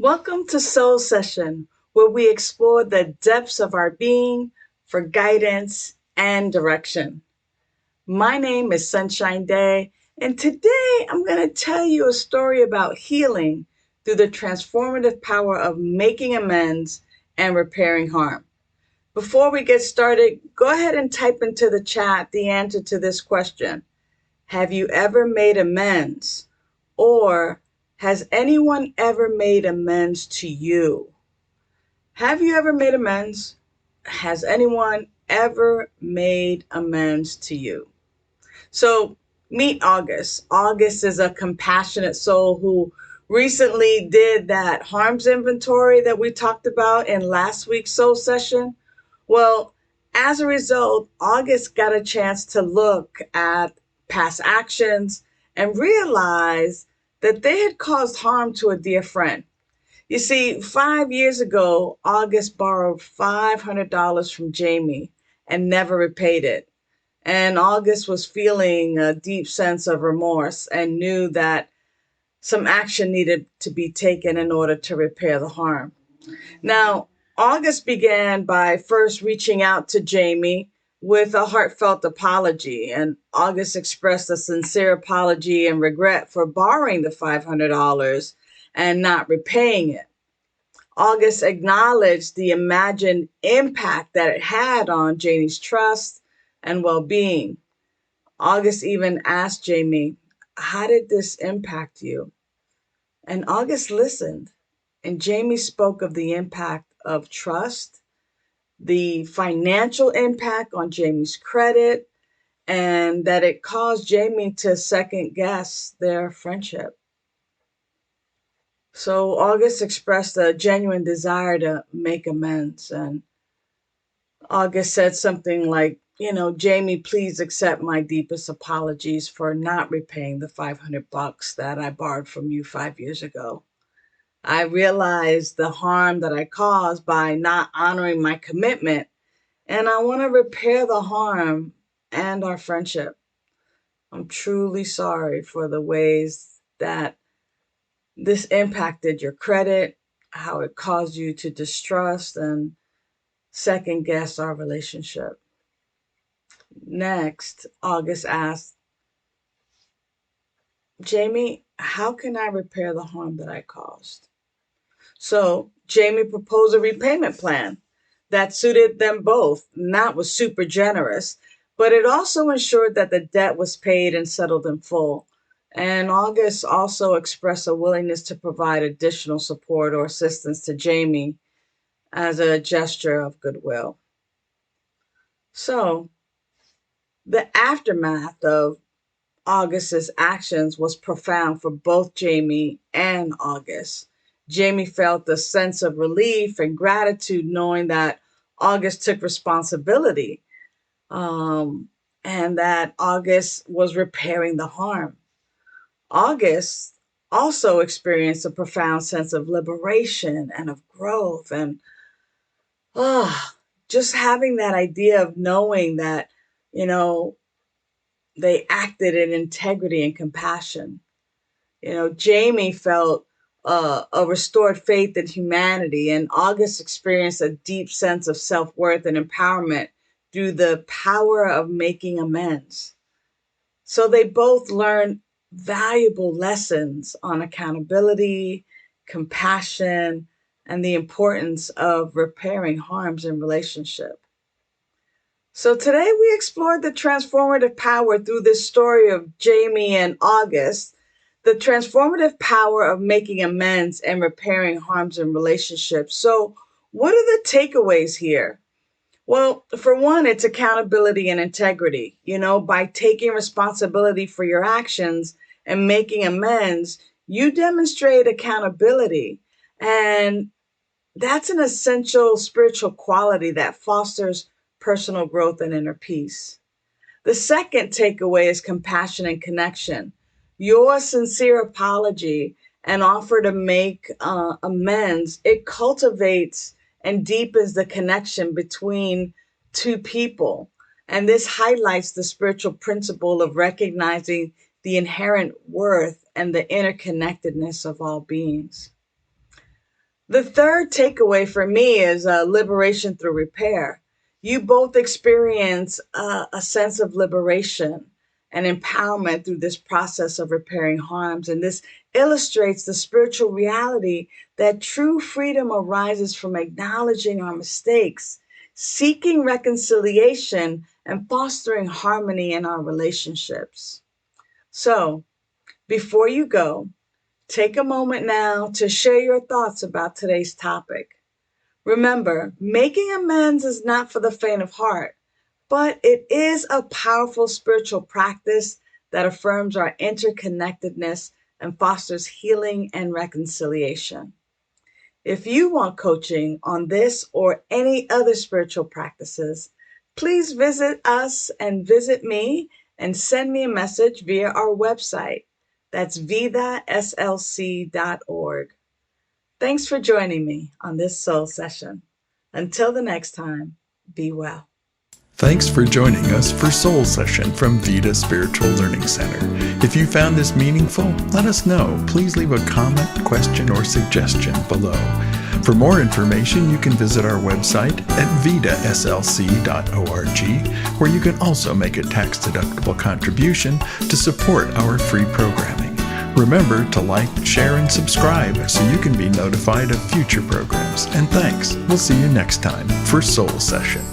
Welcome to Soul Session, where we explore the depths of our being for guidance and direction. My name is Sunshine Daye, and today I'm going to tell you a story about healing through the transformative power of making amends and repairing harm. Before we get started, go ahead and type into the chat the answer to this question. Have you ever made amends? Or has anyone ever made amends to you? Have you ever made amends? Has anyone ever made amends to you? So meet August. August is a compassionate soul who recently did that harms inventory that we talked about in last week's soul session. Well, as a result, August got a chance to look at past actions and realize that they had caused harm to a dear friend. You see, 5 years ago, August borrowed $500 from Jamie and never repaid it. And August was feeling a deep sense of remorse and knew that some action needed to be taken in order to repair the harm. Now, August began by first reaching out to Jamie with a heartfelt apology, and August expressed a sincere apology and regret for borrowing the $500 and not repaying it. August acknowledged the imagined impact that it had on Jamie's trust and well being. August even asked Jamie, "How did this impact you?" And August listened, and Jamie spoke of the impact of trust, the financial impact on Jamie's credit, and that it caused Jamie to second guess their friendship. So August expressed a genuine desire to make amends, and August said something like, Jamie, please accept my deepest apologies for not repaying the $500 that I borrowed from you 5 years ago. I realized the harm that I caused by not honoring my commitment, and I want to repair the harm and our friendship. I'm truly sorry for the ways that this impacted your credit, how it caused you to distrust and second guess our relationship. Next, August asked, Jamie, how can I repair the harm that I caused? So Jamie proposed a repayment plan that suited them both. And that was super generous, but it also ensured that the debt was paid and settled in full. And August also expressed a willingness to provide additional support or assistance to Jamie as a gesture of goodwill. So the aftermath of August's actions was profound for both Jamie and August. Jamie felt a sense of relief and gratitude knowing that August took responsibility, and that August was repairing the harm. August also experienced a profound sense of liberation and of growth, and ah, just having that idea of knowing that, you know, they acted in integrity and compassion. Jamie felt a restored faith in humanity, and August experienced a deep sense of self worth and empowerment through the power of making amends. So they both learned valuable lessons on accountability, compassion, and the importance of repairing harms in relationship. So today we explored the transformative power through this story of Jamie and August, the transformative power of making amends and repairing harms in relationships. So what are the takeaways here? Well, for one, it's accountability and integrity. By taking responsibility for your actions and making amends, you demonstrate accountability. And that's an essential spiritual quality that fosters personal growth and inner peace. The second takeaway is compassion and connection. Your sincere apology and offer to make amends, it cultivates and deepens the connection between two people. And this highlights the spiritual principle of recognizing the inherent worth and the interconnectedness of all beings. The third takeaway for me is liberation through repair. You both experience a sense of liberation and empowerment through this process of repairing harms. And this illustrates the spiritual reality that true freedom arises from acknowledging our mistakes, seeking reconciliation, and fostering harmony in our relationships. So, before you go, take a moment now to share your thoughts about today's topic. Remember, making amends is not for the faint of heart, but it is a powerful spiritual practice that affirms our interconnectedness and fosters healing and reconciliation. If you want coaching on this or any other spiritual practices, please visit us and visit me and send me a message via our website. That's vidaslc.org. Thanks for joining me on this soul session. Until the next time, be well. Thanks for joining us for Soul Session from Vida Spiritual Learning Center. If you found this meaningful, let us know. Please leave a comment, question, or suggestion below. For more information, you can visit our website at vidaslc.org, where you can also make a tax-deductible contribution to support our free programming. Remember to like, share, and subscribe so you can be notified of future programs. And thanks. We'll see you next time for Soul Session.